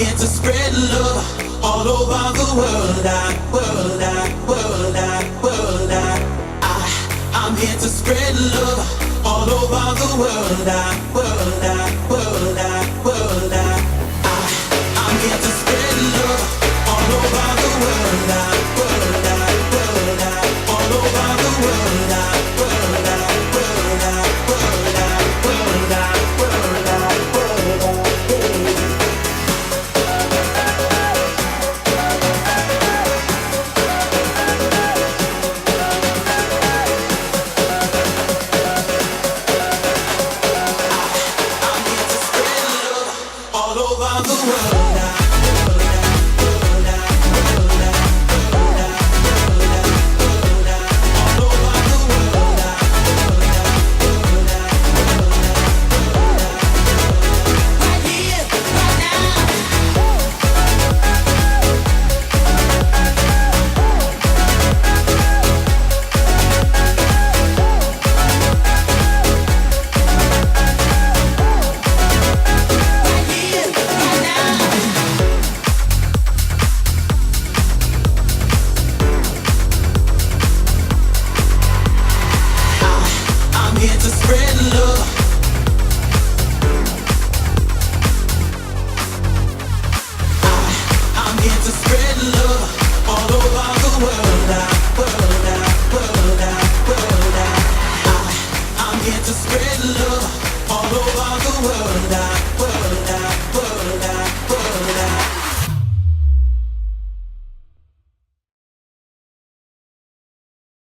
here to spread love all over the world. I'm here to spread love all over the world. I'm here to spread love all over the world.